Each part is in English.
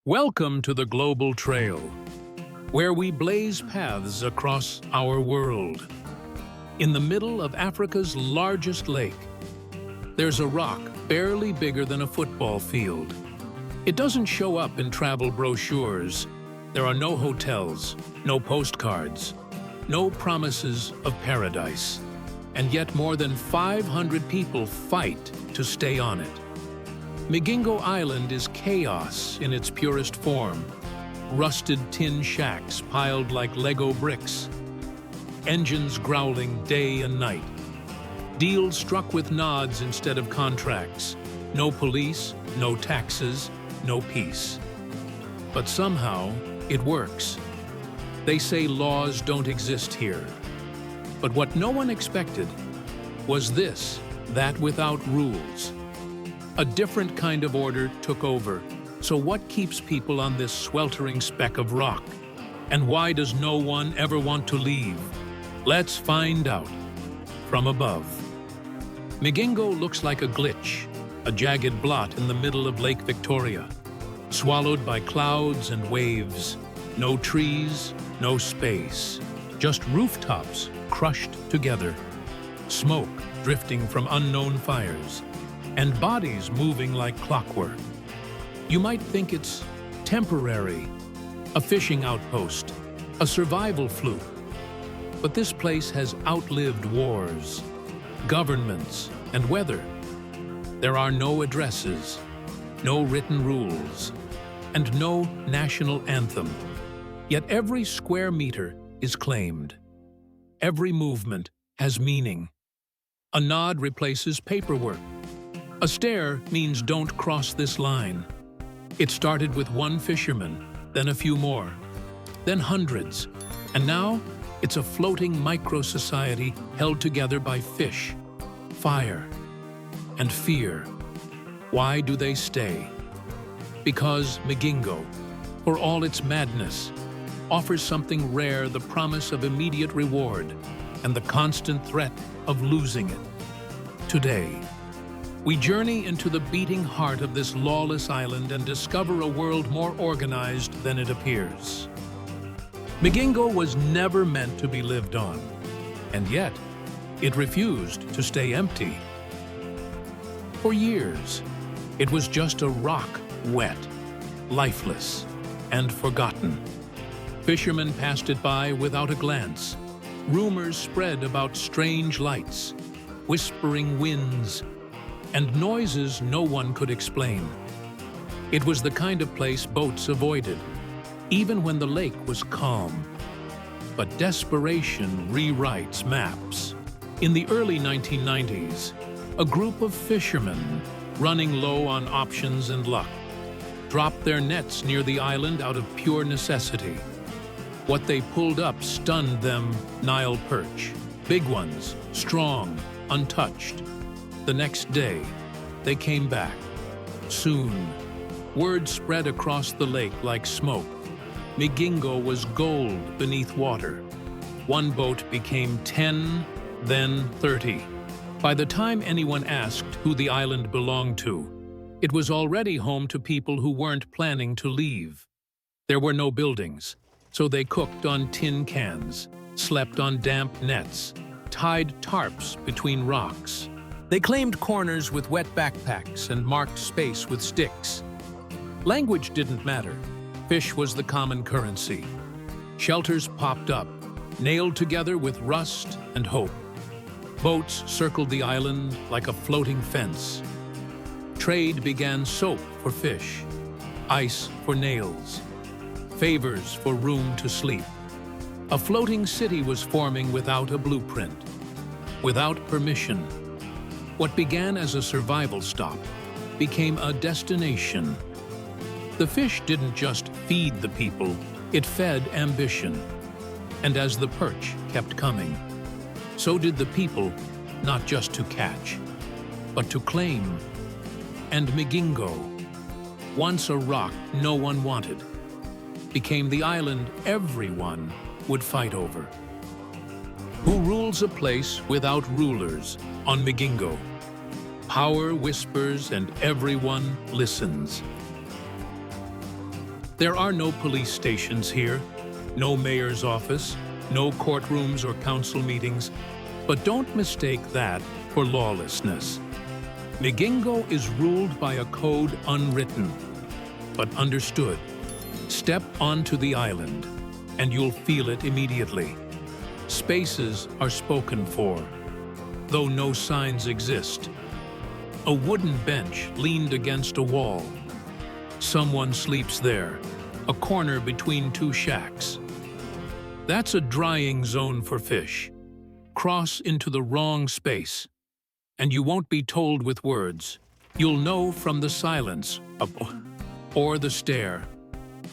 Welcome to the Global Trail, where we blaze paths across our world. In the middle of Africa's largest lake, there's a rock barely bigger than a football field. It doesn't show up in travel brochures. There are no hotels, no postcards, no promises of paradise. And yet more than 500 people fight to stay on it. Migingo Island is chaos in its purest form. Rusted tin shacks piled like Lego bricks. Engines growling day and night. Deals struck with nods instead of contracts. No police, no taxes, no peace. But somehow, it works. They say laws don't exist here. But what no one expected was this, that without rules. A different kind of order took over. So what keeps people on this sweltering speck of rock? And why does no one ever want to leave? Let's find out. From above. Migingo looks like a glitch, a jagged blot in the middle of Lake Victoria, swallowed by clouds and waves. No trees, no space, just rooftops crushed together, smoke drifting from unknown fires, and bodies moving like clockwork. You might think it's temporary, a fishing outpost, a survival fluke. But this place has outlived wars, governments, and weather. There are no addresses, no written rules, and no national anthem. Yet every square meter is claimed. Every movement has meaning. A nod replaces paperwork. A stare means don't cross this line. It started with one fisherman, then a few more, then hundreds, and now it's a floating micro-society held together by fish, fire, and fear. Why do they stay? Because Migingo, for all its madness, offers something rare, the promise of immediate reward and the constant threat of losing it. Today, we journey into the beating heart of this lawless island and discover a world more organized than it appears. Migingo was never meant to be lived on, and yet it refused to stay empty. For years, it was just a rock, wet, lifeless, and forgotten. Fishermen passed it by without a glance. Rumors spread about strange lights, whispering winds, and noises no one could explain. It was the kind of place boats avoided, even when the lake was calm. But desperation rewrites maps. In the early 1990s, a group of fishermen, running low on options and luck, dropped their nets near the island out of pure necessity. What they pulled up stunned them Nile perch. Big ones, strong, untouched. The next day, they came back. Soon, word spread across the lake like smoke. Migingo was gold beneath water. One boat became 10, then 30. By the time anyone asked who the island belonged to, it was already home to people who weren't planning to leave. There were no buildings, so they cooked on tin cans, slept on damp nets, tied tarps between rocks. They claimed corners with wet backpacks and marked space with sticks. Language didn't matter. Fish was the common currency. Shelters popped up, nailed together with rust and hope. Boats circled the island like a floating fence. Trade began soap for fish, ice for nails, favors for room to sleep. A floating city was forming without a blueprint, without permission. What began as a survival stop became a destination. The fish didn't just feed the people, it fed ambition. And as the perch kept coming, so did the people, not just to catch, but to claim. And Migingo, once a rock no one wanted, became the island everyone would fight over. Who rules a place without rulers on Migingo? Power whispers and everyone listens. There are no police stations here, no mayor's office, no courtrooms or council meetings, but don't mistake that for lawlessness. Migingo is ruled by a code unwritten, but understood. Step onto the island, and you'll feel it immediately. Spaces are spoken for, though no signs exist. A wooden bench leaned against a wall. Someone sleeps there, a corner between two shacks. That's a drying zone for fish. Cross into the wrong space, and you won't be told with words. You'll know from the silence or the stare.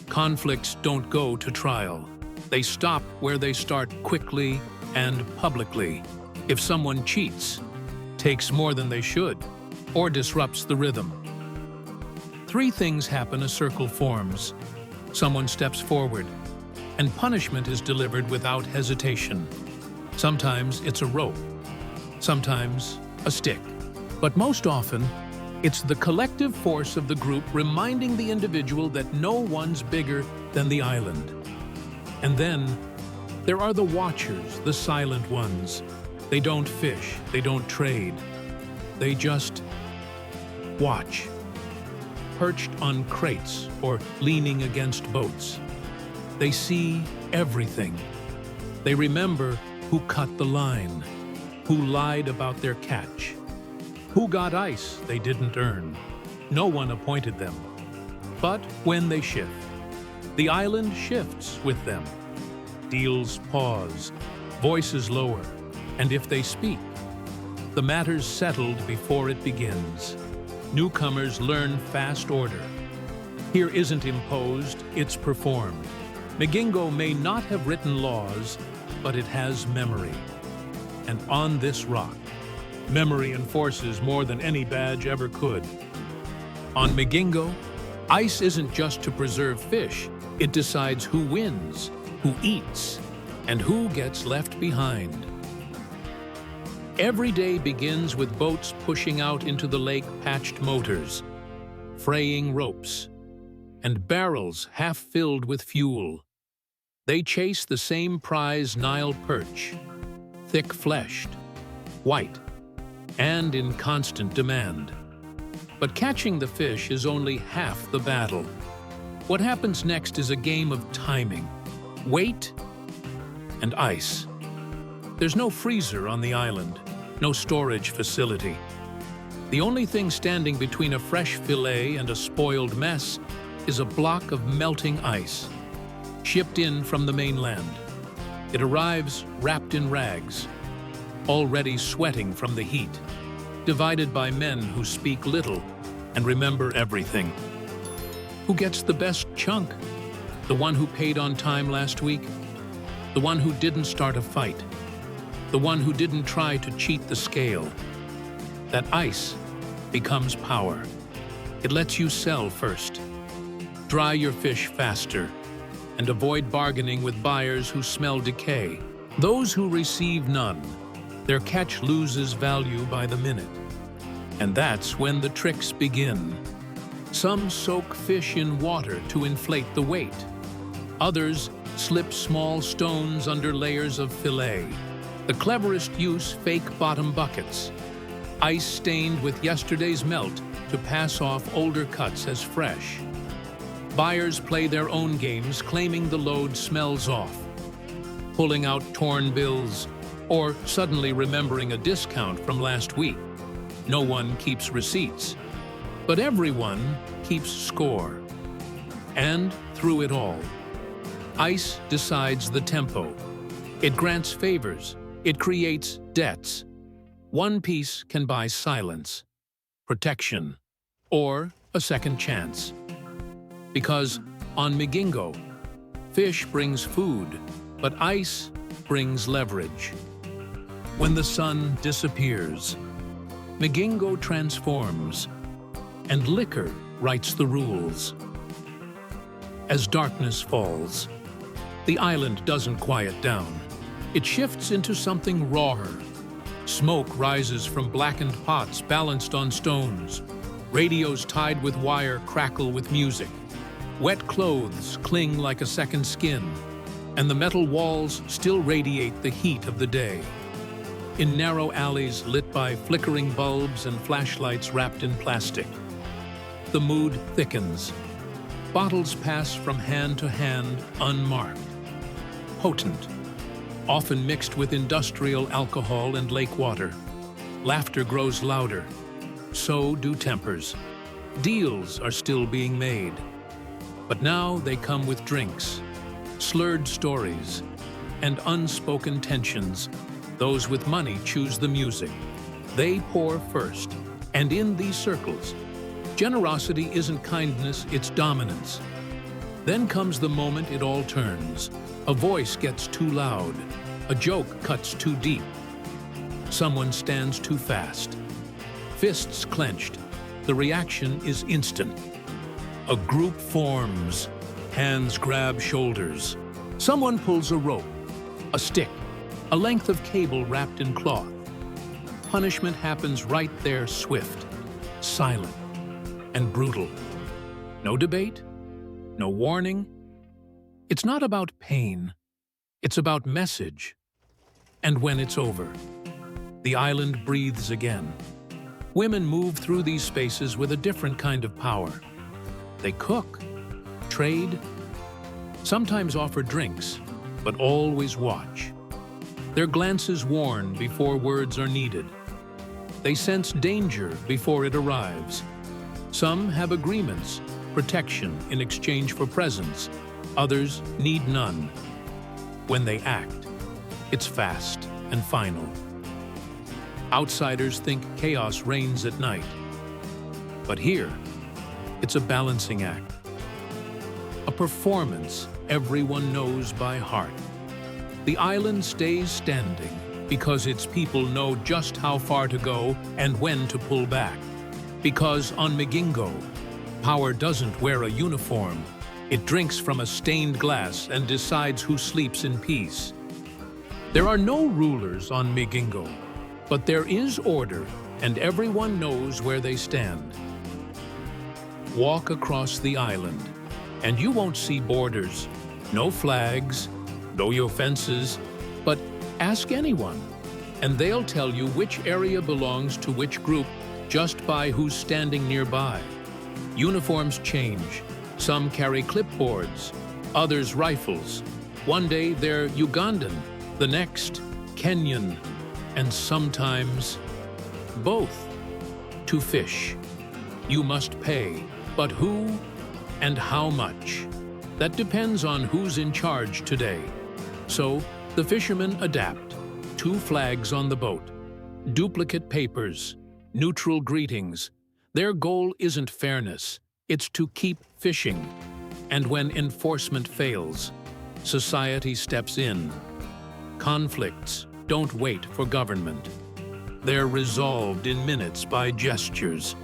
Conflicts don't go to trial. They stop where they start, quickly and publicly. If someone cheats, takes more than they should, or disrupts the rhythm. 3 things happen: a circle forms, someone steps forward, and punishment is delivered without hesitation. Sometimes it's a rope, sometimes a stick. But most often, it's the collective force of the group reminding the individual that no one's bigger than the island. And then, there are the watchers, the silent ones. They don't fish, they don't trade. They just watch, perched on crates or leaning against boats. They see everything. They remember who cut the line, who lied about their catch, who got ice they didn't earn. No one appointed them. But when they shift, the island shifts with them. Deals pause, voices lower, and if they speak, the matter's settled before it begins. Newcomers learn fast order. Here isn't imposed, it's performed. Migingo may not have written laws, but it has memory. And on this rock, memory enforces more than any badge ever could. On Migingo, ice isn't just to preserve fish, it decides who wins, who eats, and who gets left behind. Every day begins with boats pushing out into the lake, patched motors, fraying ropes, and barrels half filled with fuel. They chase the same prize, Nile perch, thick-fleshed, white, and in constant demand. But catching the fish is only half the battle. What happens next is a game of timing, weight, and ice. There's no freezer on the island, no storage facility. The only thing standing between a fresh fillet and a spoiled mess is a block of melting ice, shipped in from the mainland. It arrives wrapped in rags, already sweating from the heat, divided by men who speak little and remember everything. Who gets the best chunk? The one who paid on time last week? The one who didn't start a fight? The one who didn't try to cheat the scale? That ice becomes power. It lets you sell first, dry your fish faster, and avoid bargaining with buyers who smell decay. Those who receive none, their catch loses value by the minute. And that's when the tricks begin. Some soak fish in water to inflate the weight. Others slip small stones under layers of fillet. The cleverest use fake bottom buckets, ice stained with yesterday's melt to pass off older cuts as fresh. Buyers play their own games, claiming the load smells off, pulling out torn bills, or suddenly remembering a discount from last week. No one keeps receipts, but everyone keeps score. And through it all, ice decides the tempo. It grants favors. It creates debts. One piece can buy silence, protection, or a second chance. Because on Migingo, fish brings food, but ice brings leverage. When the sun disappears, Migingo transforms, and liquor writes the rules. As darkness falls, the island doesn't quiet down. It shifts into something rawer. Smoke rises from blackened pots balanced on stones. Radios tied with wire crackle with music. Wet clothes cling like a second skin, and the metal walls still radiate the heat of the day. In narrow alleys lit by flickering bulbs and flashlights wrapped in plastic, the mood thickens. Bottles pass from hand to hand unmarked. Potent, often mixed with industrial alcohol and lake water. Laughter grows louder. So do tempers. Deals are still being made. But now they come with drinks, slurred stories, and unspoken tensions. Those with money choose the music. They pour first. And in these circles, generosity isn't kindness, it's dominance. Then comes the moment it all turns. A voice gets too loud. A joke cuts too deep. Someone stands too fast. Fists clenched. The reaction is instant. A group forms. Hands grab shoulders. Someone pulls a rope, a stick, a length of cable wrapped in cloth. Punishment happens right there, swift, silent, and brutal. No debate, no warning. It's not about pain. It's about message. And when it's over, the island breathes again. Women move through these spaces with a different kind of power. They cook, trade, sometimes offer drinks, but always watch. Their glances warn before words are needed. They sense danger before it arrives. Some have agreements, protection in exchange for presence. Others need none. When they act, it's fast and final. Outsiders think chaos reigns at night. But here, it's a balancing act. A performance everyone knows by heart. The island stays standing because its people know just how far to go and when to pull back. Because on Migingo, power doesn't wear a uniform. It drinks from a stained glass and decides who sleeps in peace. There are no rulers on Migingo, but there is order, and everyone knows where they stand. Walk across the island, and you won't see borders, no flags, no fences, but ask anyone, and they'll tell you which area belongs to which group just by who's standing nearby. Uniforms change. Some carry clipboards, others rifles. One day they're Ugandan, the next Kenyan, and sometimes both. To fish, you must pay, but who and how much? That depends on who's in charge today. So the fishermen adapt. 2 flags on the boat, duplicate papers, neutral greetings. Their goal isn't fairness, it's to keep fishing. And when enforcement fails, society steps in. Conflicts don't wait for government. They're resolved in minutes by gestures,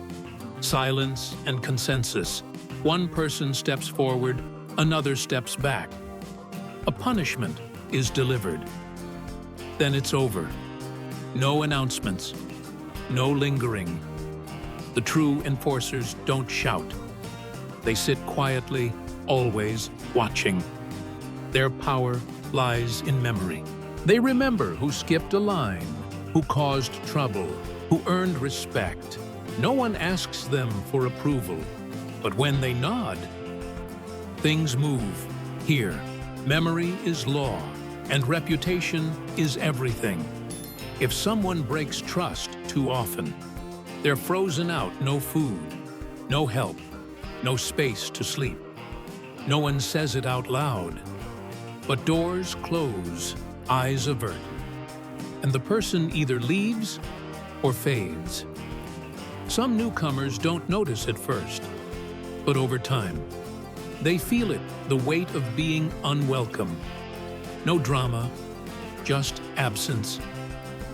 silence and consensus. One person steps forward, another steps back. A punishment is delivered. Then it's over. No announcements, no lingering. The true enforcers don't shout. They sit quietly, always watching. Their power lies in memory. They remember who skipped a line, who caused trouble, who earned respect. No one asks them for approval, but when they nod, things move. Here, memory is law, and reputation is everything. If someone breaks trust too often, they're frozen out. No food, no help, no space to sleep. No one says it out loud, but doors close, eyes avert, and the person either leaves or fades. Some newcomers don't notice at first, but over time, they feel it, the weight of being unwelcome. No drama, just absence.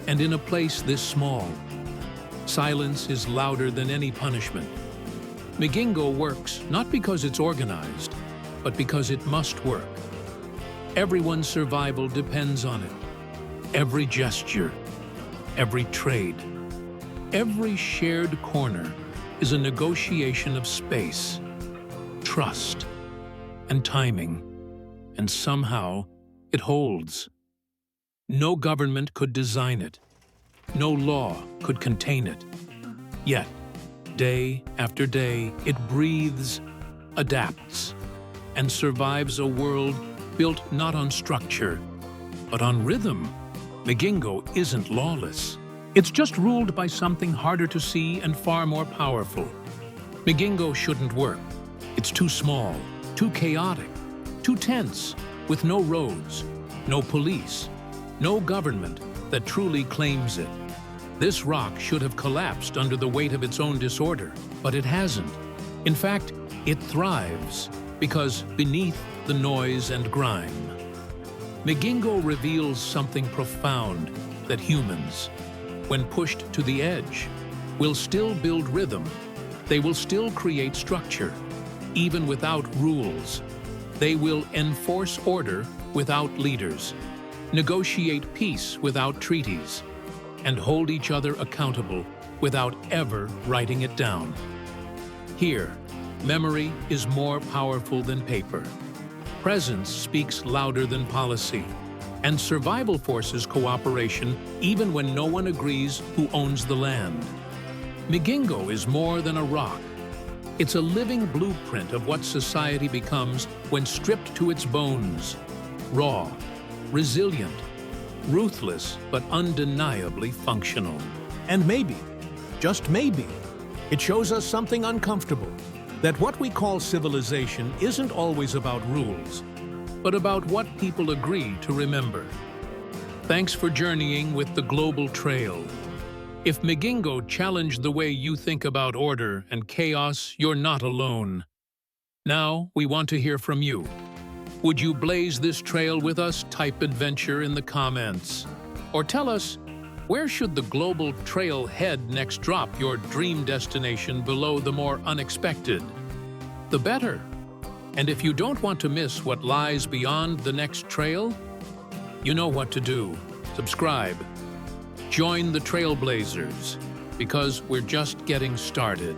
And in a place this small, silence is louder than any punishment. Migingo works not because it's organized, but because it must work. Everyone's survival depends on it. Every gesture, every trade, every shared corner is a negotiation of space, trust, and timing, and somehow it holds. No government could design it. No law could contain it. Yet, day after day, it breathes, adapts, and survives a world built not on structure, but on rhythm. Migingo isn't lawless. It's just ruled by something harder to see and far more powerful. Migingo shouldn't work. It's too small, too chaotic, too tense, with no roads, no police, no government that truly claims it. This rock should have collapsed under the weight of its own disorder, but it hasn't. In fact, it thrives because beneath the noise and grime, Migingo reveals something profound that humans, when pushed to the edge, will still build rhythm. They will still create structure, even without rules. They will enforce order without leaders, negotiate peace without treaties, and hold each other accountable without ever writing it down. Here, memory is more powerful than paper. Presence speaks louder than policy, and survival forces cooperation even when no one agrees who owns the land. Migingo is more than a rock. It's a living blueprint of what society becomes when stripped to its bones. Raw, resilient, ruthless, but undeniably functional. And maybe, just maybe, it shows us something uncomfortable. That what we call civilization isn't always about rules, but about what people agree to remember. Thanks for journeying with the Global Trail. If Migingo challenged the way you think about order and chaos, you're not alone. Now, we want to hear from you. Would you blaze this trail with us? Type adventure in the comments. Or tell us, where should the Global Trail head next? Drop your dream destination below. The more unexpected, the better. And if you don't want to miss what lies beyond the next trail, you know what to do. Subscribe. Join the Trailblazers, because we're just getting started.